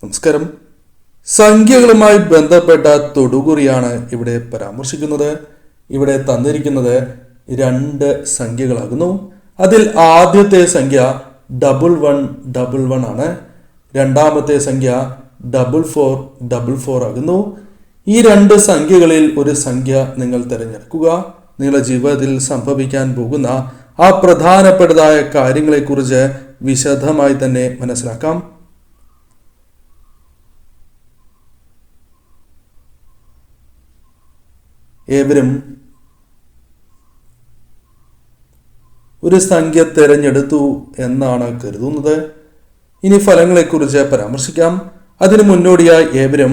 നമസ്കാരം. സംഖ്യകളുമായി ബന്ധപ്പെട്ട തൊടുകുറിയാണ് ഇവിടെ പരാമർശിക്കുന്നത്. ഇവിടെ തന്നിരിക്കുന്നത് 2 സംഖ്യകളാകുന്നു. അതിൽ ആദ്യത്തെ സംഖ്യ 1111 ആണ്. രണ്ടാമത്തെ സംഖ്യ 4444 ആകുന്നു. ഈ 2 സംഖ്യകളിൽ ഒരു സംഖ്യ നിങ്ങൾ തിരഞ്ഞെടുക്കുക. നിങ്ങളുടെ ജീവിതത്തിൽ സംഭവിക്കാൻ പോകുന്ന ആ പ്രധാനപ്പെട്ടതായ കാര്യങ്ങളെക്കുറിച്ച് വിശദമായി തന്നെ മനസ്സിലാക്കാം. ഏവരും ഒരു സംഖ്യ തിരഞ്ഞെടുത്തു എന്നാണ് കരുതുന്നത്. ഇനി ഫലങ്ങളെക്കുറിച്ച് പരാമർശിക്കാം. അതിനു മുന്നോടിയായി ഏവരും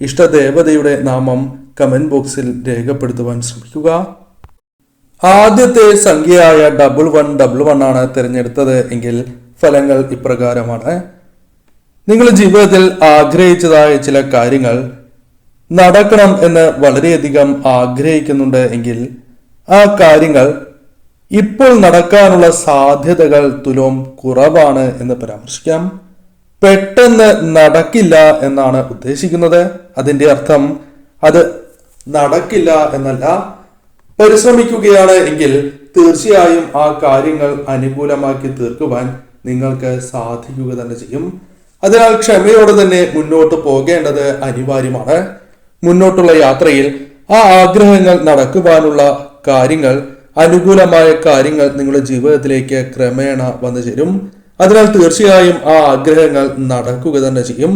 ഇഷ്ടദേവതയുടെ നാമം കമന്റ് ബോക്സിൽ രേഖപ്പെടുത്തുവാൻ ശ്രമിക്കുക. ആദ്യത്തെ സംഖ്യയായ 1111 ആണ് തിരഞ്ഞെടുത്തത് എങ്കിൽ ഫലങ്ങൾ ഇപ്രകാരമാണ്. നിങ്ങൾ ജീവിതത്തിൽ ആഗ്രഹിച്ചതായ ചില കാര്യങ്ങൾ നടക്കണം എന്ന് വളരെയധികം ആഗ്രഹിക്കുന്നുണ്ട് എങ്കിൽ ആ കാര്യങ്ങൾ ഇപ്പോൾ നടക്കാനുള്ള സാധ്യതകൾ തുലോം കുറവാണ് എന്ന് പരാമർശിക്കാം. പെട്ടെന്ന് നടക്കില്ല എന്നാണ് ഉദ്ദേശിക്കുന്നത്. അതിന്റെ അർത്ഥം അത് നടക്കില്ല എന്നല്ല. പരിശ്രമിക്കുകയാണ് എങ്കിൽ തീർച്ചയായും ആ കാര്യങ്ങൾ അനുകൂലമാക്കി തീർക്കുവാൻ നിങ്ങൾക്ക് സാധിക്കുക തന്നെ ചെയ്യും. അതിനാൽ ക്ഷമയോടെ തന്നെ മുന്നോട്ട് പോകേണ്ടത് അനിവാര്യമാണ്. മുന്നോട്ടുള്ള യാത്രയിൽ ആ ആഗ്രഹങ്ങൾ നടക്കുവാനുള്ള കാര്യങ്ങൾ, അനുകൂലമായ കാര്യങ്ങൾ നിങ്ങളുടെ ജീവിതത്തിലേക്ക് ക്രമേണ വന്നു ചേരും. അതിനാൽ തീർച്ചയായും ആ ആഗ്രഹങ്ങൾ നടക്കുക തന്നെ ചെയ്യും.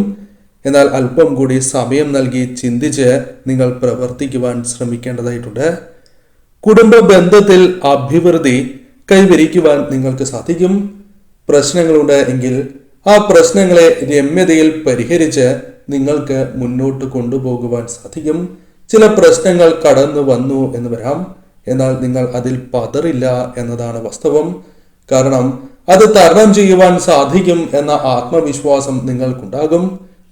എന്നാൽ അല്പം കൂടി സമയം നൽകി ചിന്തിച്ച് നിങ്ങൾ പ്രവർത്തിക്കുവാൻ ശ്രമിക്കേണ്ടതായിട്ടുണ്ട്. കുടുംബ ബന്ധത്തിൽ അഭിവൃദ്ധി കൈവരിക്കുവാൻ നിങ്ങൾക്ക് സാധിക്കും. പ്രശ്നങ്ങളുണ്ട് എങ്കിൽ ആ പ്രശ്നങ്ങളെ രമ്യതയിൽ പരിഹരിച്ച് നിങ്ങൾക്ക് മുന്നോട്ട് കൊണ്ടുപോകുവാൻ സാധിക്കും. ചില പ്രശ്നങ്ങൾ കടന്നു വന്നു എന്ന് വരാം, എന്നാൽ നിങ്ങൾ അതിൽ പതറില്ല എന്നതാണ് വാസ്തവം. കാരണം അത് തരണം ചെയ്യുവാൻ സാധിക്കും എന്ന ആത്മവിശ്വാസം നിങ്ങൾക്കുണ്ടാകും.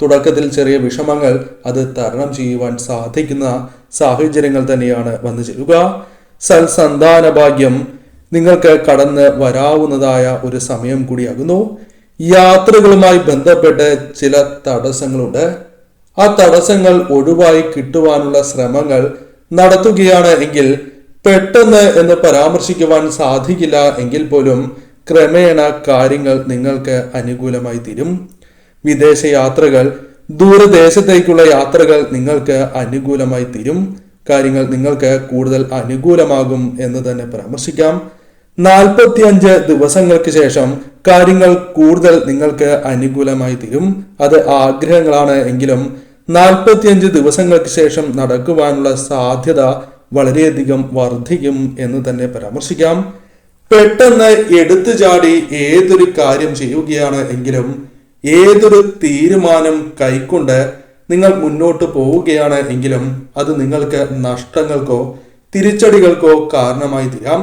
തുടക്കത്തിൽ ചെറിയ വിഷമങ്ങൾ അത് തരണം ചെയ്യുവാൻ സാധിക്കുന്ന സാഹചര്യങ്ങൾ തന്നെയാണ് വന്നു ചേരുക. സൽസന്താന ഭാഗ്യം നിങ്ങൾക്ക് കടന്ന് വരാവുന്നതായ ഒരു സമയം കൂടിയാകുന്നു. യാത്രകളുമായി ബന്ധപ്പെട്ട് ചില തടസ്സങ്ങളുണ്ട്. ആ തടസ്സങ്ങൾ ഒഴിവായി കിട്ടുവാനുള്ള ശ്രമങ്ങൾ നടത്തുകയാണ് എങ്കിൽ പെട്ടെന്ന് എന്ന് പരാമർശിക്കുവാൻ സാധിക്കില്ല എങ്കിൽ പോലും ക്രമേണ കാര്യങ്ങൾ നിങ്ങൾക്ക് അനുകൂലമായി തീരും. വിദേശ യാത്രകൾ, ദൂരദേശത്തേക്കുള്ള യാത്രകൾ നിങ്ങൾക്ക് അനുകൂലമായി തീരും. കാര്യങ്ങൾ നിങ്ങൾക്ക് കൂടുതൽ അനുകൂലമാകും എന്ന് തന്നെ പരാമർശിക്കാം. 45 ദിവസങ്ങൾക്ക് ശേഷം കാര്യങ്ങൾ കൂടുതൽ നിങ്ങൾക്ക് അനുകൂലമായി തീരും. അത് ആഗ്രഹങ്ങളാണ് എങ്കിലും 45 ദിവസങ്ങൾക്ക് ശേഷം നടക്കുവാനുള്ള സാധ്യത വളരെയധികം വർദ്ധിക്കും എന്ന് തന്നെ പരാമർശിക്കാം. പെട്ടെന്ന് എടുത്തു ചാടി ഏതൊരു കാര്യം ചെയ്യുകയാണ് എങ്കിലും ഏതൊരു തീരുമാനം കൈക്കൊണ്ട് നിങ്ങൾ മുന്നോട്ട് പോവുകയാണ് എങ്കിലും അത് നിങ്ങൾക്ക് നഷ്ടങ്ങൾക്കോ തിരിച്ചടികൾക്കോ കാരണമായി തീരാം.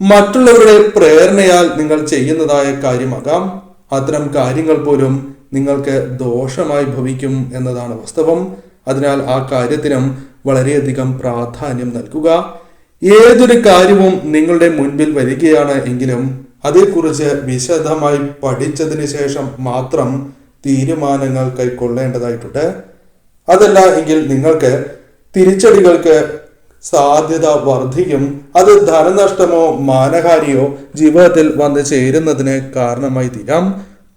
മറ്റുള്ളവരുടെ പ്രേരണയാൽ നിങ്ങൾ ചെയ്യുന്നതായ കാര്യമാകാം. അത്തരം കാര്യങ്ങൾ പോലും നിങ്ങൾക്ക് ദോഷമായി ഭവിക്കും എന്നതാണ് വാസ്തവം. അതിനാൽ ആ കാര്യത്തിനും വളരെയധികം പ്രാധാന്യം നൽകുക. ഏതൊരു കാര്യവും നിങ്ങളുടെ മുൻപിൽ വരികയാണ് എങ്കിലും അതേക്കുറിച്ച് വിശദമായി പഠിച്ചതിന് ശേഷം മാത്രം തീരുമാനങ്ങൾ കൈക്കൊള്ളേണ്ടതായിട്ടുണ്ട്. അതല്ല എങ്കിൽ നിങ്ങൾക്ക് തിരിച്ചടികൾക്ക് സാധ്യത വർദ്ധിക്കും. അത് ധനനഷ്ടമോ മാനഹാനിയോ ജീവിതത്തിൽ വന്നു ചേരുന്നതിന് കാരണമായി തീരാം.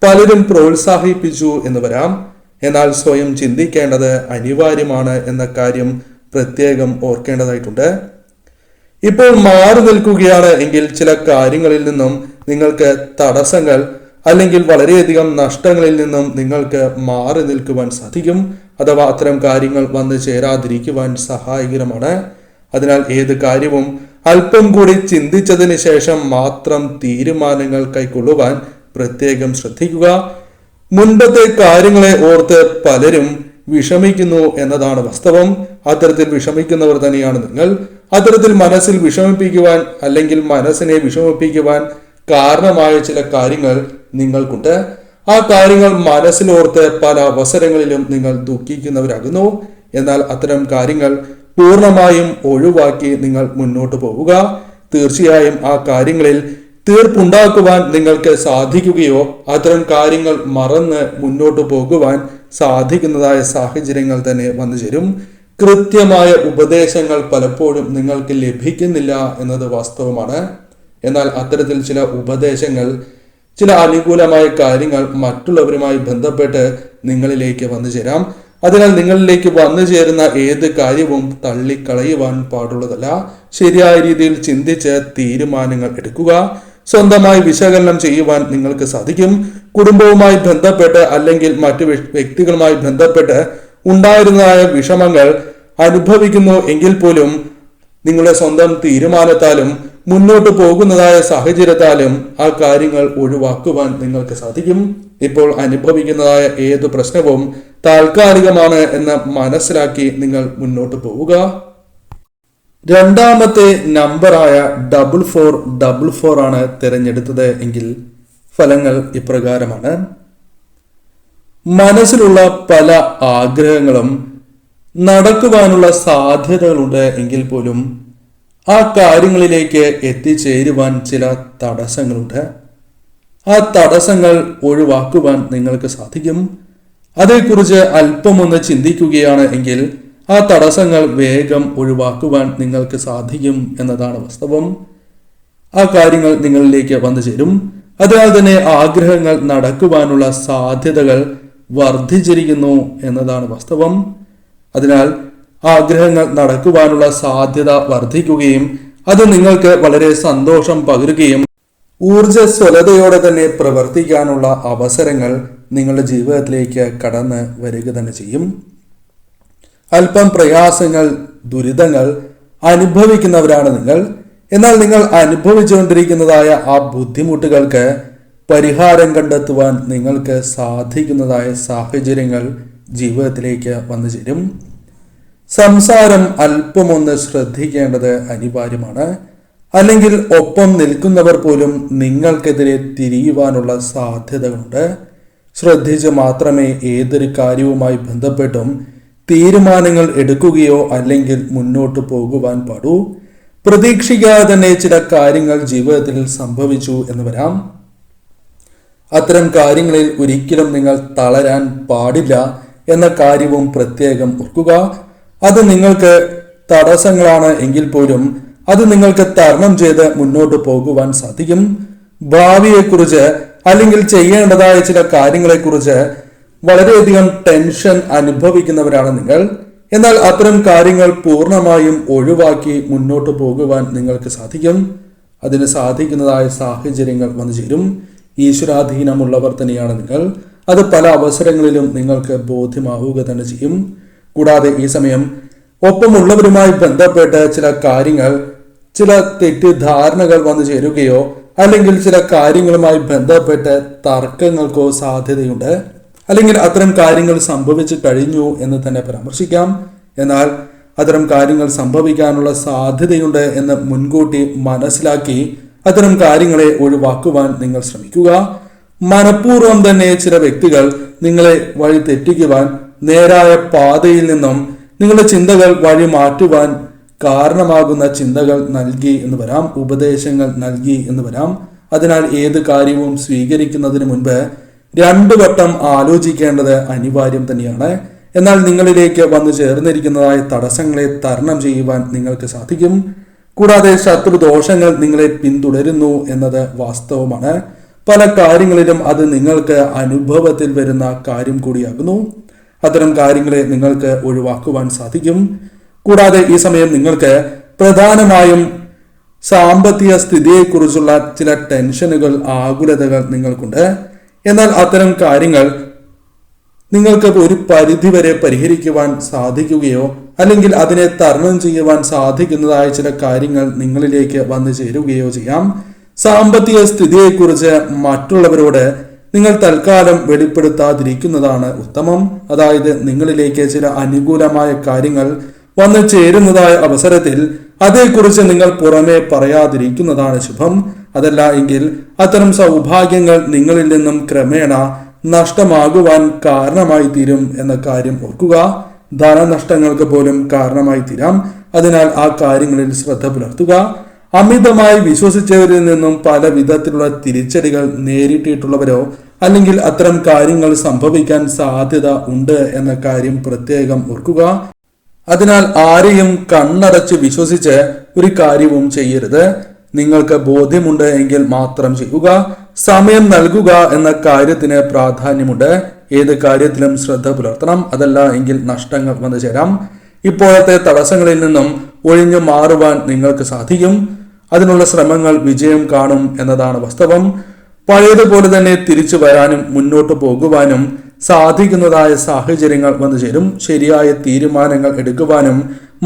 പലരും പ്രോത്സാഹിപ്പിച്ചു എന്ന് വരാം, എന്നാൽ സ്വയം ചിന്തിക്കേണ്ടത് അനിവാര്യമാണ് എന്ന കാര്യം പ്രത്യേകം ഓർക്കേണ്ടതായിട്ടുണ്ട്. ഇപ്പോൾ മാറി നിൽക്കുകയാണ് എങ്കിൽ ചില കാര്യങ്ങളിൽ നിന്നും നിങ്ങൾക്ക് തടസ്സങ്ങൾ അല്ലെങ്കിൽ വളരെയധികം നഷ്ടങ്ങളിൽ നിന്നും നിങ്ങൾക്ക് മാറി നിൽക്കുവാൻ സാധിക്കും. അഥവാ അത്തരം കാര്യങ്ങൾ വന്നു ചേരാതിരിക്കുവാൻ സഹായകരമാണ്. അതിനാൽ ഏത് കാര്യവും അല്പം കൂടി ചിന്തിച്ചതിന് ശേഷം മാത്രം തീരുമാനങ്ങൾ കൈക്കൊള്ളുവാൻ പ്രത്യേകം ശ്രദ്ധിക്കുക. മുൻപത്തെ കാര്യങ്ങളെ ഓർത്ത് പലരും വിഷമിക്കുന്നു എന്നതാണ് വാസ്തവം. അത്തരത്തിൽ വിഷമിക്കുന്നവർ തന്നെയാണ് നിങ്ങൾ. അത്തരത്തിൽ മനസ്സിൽ വിഷമിപ്പിക്കുവാൻ അല്ലെങ്കിൽ മനസ്സിനെ വിഷമിപ്പിക്കുവാൻ കാരണമായ ചില കാര്യങ്ങൾ നിങ്ങൾക്കുണ്ട്. ആ കാര്യങ്ങൾ മനസ്സിലോർത്ത് പല അവസരങ്ങളിലും നിങ്ങൾ ദുഃഖിക്കുന്നവരാകുന്നു. എന്നാൽ അത്തരം കാര്യങ്ങൾ പൂർണ്ണമായും ഒഴിവാക്കി നിങ്ങൾ മുന്നോട്ട് പോവുക. തീർച്ചയായും ആ കാര്യങ്ങളിൽ തീർപ്പുണ്ടാക്കുവാൻ നിങ്ങൾക്ക് സാധിക്കുകയോ അത്തരം കാര്യങ്ങൾ മറന്ന് മുന്നോട്ട് പോകുവാൻ സാധിക്കുന്നതായ സാഹചര്യങ്ങൾ തന്നെ വന്നു ചേരും. കൃത്യമായ ഉപദേശങ്ങൾ പലപ്പോഴും നിങ്ങൾക്ക് ലഭിക്കുന്നില്ല എന്നത് വാസ്തവമാണ്. എന്നാൽ അത്തരത്തിൽ ചില ഉപദേശങ്ങൾ, ചില അനുകൂലമായ കാര്യങ്ങൾ മറ്റുള്ളവരുമായി ബന്ധപ്പെട്ട് നിങ്ങളിലേക്ക് വന്നു ചേരാം. അതിനാൽ നിങ്ങളിലേക്ക് വന്നു ചേരുന്ന ഏത് കാര്യവും തള്ളിക്കളയുവാൻ പാടുള്ളതല്ല. ശരിയായ രീതിയിൽ ചിന്തിച്ച് തീരുമാനങ്ങൾ എടുക്കുക. സ്വന്തമായി വിശകലനം ചെയ്യുവാൻ നിങ്ങൾക്ക് സാധിക്കും. കുടുംബവുമായി ബന്ധപ്പെട്ട് അല്ലെങ്കിൽ മറ്റു വ്യക്തികളുമായി ബന്ധപ്പെട്ട് ഉണ്ടായിരുന്നതായ വിഷമങ്ങൾ അനുഭവിക്കുന്നു എങ്കിൽ പോലും നിങ്ങളുടെ സ്വന്തം തീരുമാനത്താലും മുന്നോട്ട് പോകുന്നതായ സാഹചര്യത്താലും ആ കാര്യങ്ങൾ ഒഴിവാക്കുവാൻ നിങ്ങൾക്ക് സാധിക്കും. ഇപ്പോൾ അനുഭവിക്കുന്നതായ ഏതു പ്രശ്നവും താൽക്കാലികമാണ് എന്ന് മനസ്സിലാക്കി നിങ്ങൾ മുന്നോട്ട് പോവുക. രണ്ടാമത്തെ നമ്പറായ 4444 ആണ് തിരഞ്ഞെടുത്തത് എങ്കിൽ ഫലങ്ങൾ ഇപ്രകാരമാണ്. മനസ്സിലുള്ള പല ആഗ്രഹങ്ങളും നടക്കുവാനുള്ള സാധ്യതകളുണ്ട് എങ്കിൽ പോലും ആ കാര്യങ്ങളിലേക്ക് എത്തിച്ചേരുവാൻ ചില തടസ്സങ്ങളുണ്ട്. ആ തടസ്സങ്ങൾ ഒഴിവാക്കുവാൻ നിങ്ങൾക്ക് സാധിക്കും. അതേക്കുറിച്ച് അല്പമൊന്ന് ചിന്തിക്കുകയാണ് എങ്കിൽ ആ തടസ്സങ്ങൾ വേഗം ഒഴിവാക്കുവാൻ നിങ്ങൾക്ക് സാധിക്കും എന്നതാണ് വാസ്തവം. ആ കാര്യങ്ങൾ നിങ്ങളിലേക്ക് വന്നു ചേരും. അതിനാൽ തന്നെ ആഗ്രഹങ്ങൾ നടക്കുവാനുള്ള സാധ്യതകൾ വർദ്ധിച്ചിരിക്കുന്നു എന്നതാണ് വാസ്തവം. അതിനാൽ ആഗ്രഹങ്ങൾ നടക്കുവാനുള്ള സാധ്യത വർദ്ധിക്കുകയും അത് നിങ്ങൾക്ക് വളരെ സന്തോഷം പകരുകയും ഊർജ്ജസ്വലതയോടെ തന്നെ പ്രവർത്തിക്കാനുള്ള അവസരങ്ങൾ നിങ്ങളുടെ ജീവിതത്തിലേക്ക് കടന്ന് വരിക തന്നെ ചെയ്യും. അല്പം പ്രയാസങ്ങൾ, ദുരിതങ്ങൾ അനുഭവിക്കുന്നവരാണ് നിങ്ങൾ. എന്നാൽ നിങ്ങൾ അനുഭവിച്ചുകൊണ്ടിരിക്കുന്നതായ ആ ബുദ്ധിമുട്ടുകൾക്ക് പരിഹാരം കണ്ടെത്തുവാൻ നിങ്ങൾക്ക് സാധിക്കുന്നതായ സാഹചര്യങ്ങൾ ജീവിതത്തിലേക്ക് വന്നു ചേരും. സംസാരം അല്പമൊന്ന് ശ്രദ്ധിക്കേണ്ടത് അനിവാര്യമാണ്. അല്ലെങ്കിൽ ഒപ്പം നിൽക്കുന്നവർ പോലും നിങ്ങൾക്കെതിരെ തിരിയുവാനുള്ള സാധ്യതകളുണ്ട്. ശ്രദ്ധിച്ച് മാത്രമേ ഏതൊരു കാര്യവുമായി ബന്ധപ്പെട്ടും തീരുമാനങ്ങൾ എടുക്കുകയോ അല്ലെങ്കിൽ മുന്നോട്ട് പോകുവാൻ പാടൂ. പ്രതീക്ഷിക്കാതെ തന്നെ ചില കാര്യങ്ങൾ ജീവിതത്തിൽ സംഭവിച്ചു എന്ന് വരാം. അത്തരം കാര്യങ്ങളിൽ ഒരിക്കലും നിങ്ങൾ തളരാൻ പാടില്ല എന്ന കാര്യവും പ്രത്യേകം ഓർക്കുക. അത് നിങ്ങൾക്ക് തടസ്സങ്ങളാണ് എങ്കിൽ പോലും അത് നിങ്ങൾക്ക് തരണം ചെയ്ത് മുന്നോട്ട് പോകുവാൻ സാധിക്കും. ഭാവിയെക്കുറിച്ച് അല്ലെങ്കിൽ ചെയ്യേണ്ടതായ ചില കാര്യങ്ങളെക്കുറിച്ച് വളരെയധികം ടെൻഷൻ അനുഭവിക്കുന്നവരാണ് നിങ്ങൾ. എന്നാൽ അത്തരം കാര്യങ്ങൾ പൂർണ്ണമായും ഒഴിവാക്കി മുന്നോട്ട് പോകുവാൻ നിങ്ങൾക്ക് സാധിക്കും. അതിന് സാധിക്കുന്നതായ സാഹചര്യങ്ങൾ വന്നു ചേരും. ഈശ്വരാധീനമുള്ളവർ തന്നെയാണ് നിങ്ങൾ. അത് പല അവസരങ്ങളിലും നിങ്ങൾക്ക് ബോധ്യമാവുക തന്നെ ചെയ്യും. കൂടാതെ ഈ സമയം ഒപ്പമുള്ളവരുമായി ബന്ധപ്പെട്ട് ചില കാര്യങ്ങൾ, ചില തെറ്റിദ്ധാരണകൾ വന്നു ചേരുകയോ അല്ലെങ്കിൽ ചില കാര്യങ്ങളുമായി ബന്ധപ്പെട്ട് തർക്കങ്ങൾക്കോ സാധ്യതയുണ്ട്. അല്ലെങ്കിൽ അത്തരം കാര്യങ്ങൾ സംഭവിച്ചു കഴിഞ്ഞു എന്ന് തന്നെ പരാമർശിക്കാം. എന്നാൽ അത്തരം കാര്യങ്ങൾ സംഭവിക്കാനുള്ള സാധ്യതയുണ്ട് എന്ന് മുൻകൂട്ടി മനസ്സിലാക്കി അത്തരം കാര്യങ്ങളെ ഒഴിവാക്കുവാൻ നിങ്ങൾ ശ്രമിക്കുക. മനഃപൂർവ്വം തന്നെ ചില വ്യക്തികൾ നിങ്ങളെ വഴി തെറ്റിക്കുവാൻ, നേരായ പാതയിൽ നിന്നും നിങ്ങളുടെ ചിന്തകൾ വഴി മാറ്റുവാൻ കാരണമാകുന്ന ചിന്തകൾ നൽകി എന്ന് വരാം, ഉപദേശങ്ങൾ നൽകി എന്ന് വരാം. അതിനാൽ ഏത് കാര്യവും സ്വീകരിക്കുന്നതിന് മുൻപ് 2 വട്ടം ആലോചിക്കേണ്ടത് അനിവാര്യം തന്നെയാണ്. എന്നാൽ നിങ്ങളിലേക്ക് വന്നു ചേർന്നിരിക്കുന്നതായ തടസ്സങ്ങളെ തരണം ചെയ്യുവാൻ നിങ്ങൾക്ക് സാധിക്കും. കൂടാതെ ശത്രുദോഷങ്ങൾ നിങ്ങളെ പിന്തുടരുന്നു എന്നത് വാസ്തവമാണ്. പല കാര്യങ്ങളിലും അത് നിങ്ങൾക്ക് അനുഭവത്തിൽ വരുന്ന കാര്യം കൂടിയാകുന്നു. അത്തരം കാര്യങ്ങളെ നിങ്ങൾക്ക് ഒഴിവാക്കുവാൻ സാധിക്കും. കൂടാതെ ഈ സമയം നിങ്ങൾക്ക് പ്രധാനമായും സാമ്പത്തിക സ്ഥിതിയെക്കുറിച്ചുള്ള ചില ടെൻഷനുകൾ, ആകുലതകൾ നിങ്ങൾക്കുണ്ട്. എന്നാൽ അത്തരം കാര്യങ്ങൾ നിങ്ങൾക്ക് ഒരു പരിധിവരെ പരിഹരിക്കുവാൻ സാധിക്കുകയോ അല്ലെങ്കിൽ അതിനെ തരണം ചെയ്യുവാൻ സാധിക്കുന്നതായ ചില കാര്യങ്ങൾ നിങ്ങളിലേക്ക് വന്നു ചേരുകയോ ചെയ്യാം. സാമ്പത്തിക സ്ഥിതിയെക്കുറിച്ച് മറ്റുള്ളവരോട് നിങ്ങൾ തൽക്കാലം വെളിപ്പെടുത്താതിരിക്കുന്നതാണ് ഉത്തമം. അതായത് നിങ്ങളിലേക്ക് ചില അനുകൂലമായ കാര്യങ്ങൾ വന്നു ചേരുന്നതായ അവസരത്തിൽ അതേക്കുറിച്ച് നിങ്ങൾ പുറമെ പറയാതിരിക്കുന്നതാണ് ശുഭം. അതല്ല എങ്കിൽ അത്തരം സൗഭാഗ്യങ്ങൾ നിങ്ങളിൽ നിന്നും ക്രമേണ നഷ്ടമാകുവാൻ കാരണമായി തീരും എന്ന കാര്യം ഓർക്കുക. ധനനഷ്ടങ്ങൾക്ക് പോലും കാരണമായി തീരാം. അതിനാൽ ആ കാര്യങ്ങളിൽ ശ്രദ്ധ പുലർത്തുക. അമിതമായി വിശ്വസിച്ചവരിൽ നിന്നും പല വിധത്തിലുള്ള തിരിച്ചടികൾ നേരിട്ടിട്ടുള്ളവരോ അല്ലെങ്കിൽ അത്തരം കാര്യങ്ങൾ സംഭവിക്കാൻ സാധ്യത ഉണ്ട് എന്ന കാര്യം പ്രത്യേകം ഓർക്കുക. അതിനാൽ ആരെയും കണ്ണടച്ച് വിശ്വസിച്ച് ഒരു കാര്യവും ചെയ്യരുത്. നിങ്ങൾക്ക് ബോധ്യമുണ്ട് എങ്കിൽ മാത്രം ചെയ്യുക. സമയം നൽകുക എന്ന കാര്യത്തിന് പ്രാധാന്യമുണ്ട്. ഏത് കാര്യത്തിലും ശ്രദ്ധ പുലർത്തണം. അതല്ല എങ്കിൽ നഷ്ടങ്ങൾ വന്നു ചേരാം. ഇപ്പോഴത്തെ തടസ്സങ്ങളിൽ നിന്നും ഒഴിഞ്ഞു മാറുവാൻ നിങ്ങൾക്ക് സാധിക്കും. അതിനുള്ള ശ്രമങ്ങൾ വിജയം കാണും എന്നതാണ് വാസ്തവം. പഴയതുപോലെ തന്നെ തിരിച്ചു വരാനും മുന്നോട്ട് പോകുവാനും സാധിക്കുന്നതായ സാഹചര്യങ്ങൾ വന്നു ചേരും. ശരിയായ തീരുമാനങ്ങൾ എടുക്കുവാനും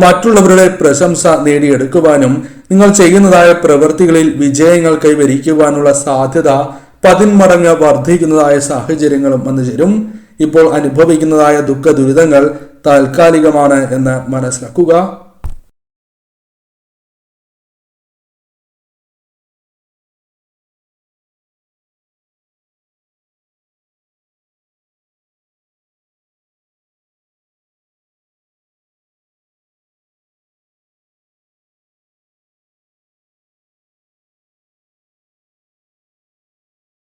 മറ്റുള്ളവരുടെ പ്രശംസ നേടിയെടുക്കുവാനും നിങ്ങൾ ചെയ്യുന്നതായ പ്രവൃത്തികളിൽ വിജയങ്ങൾ കൈവരിക്കുവാനുള്ള സാധ്യത 10 മടങ്ങ് വർദ്ധിക്കുന്നതായ സാഹചര്യങ്ങളും വന്നു ചേരും. ഇപ്പോൾ അനുഭവിക്കുന്നതായ ദുഃഖ ദുരിതങ്ങൾ താൽക്കാലികമാണ് എന്ന് മനസ്സിലാക്കുക.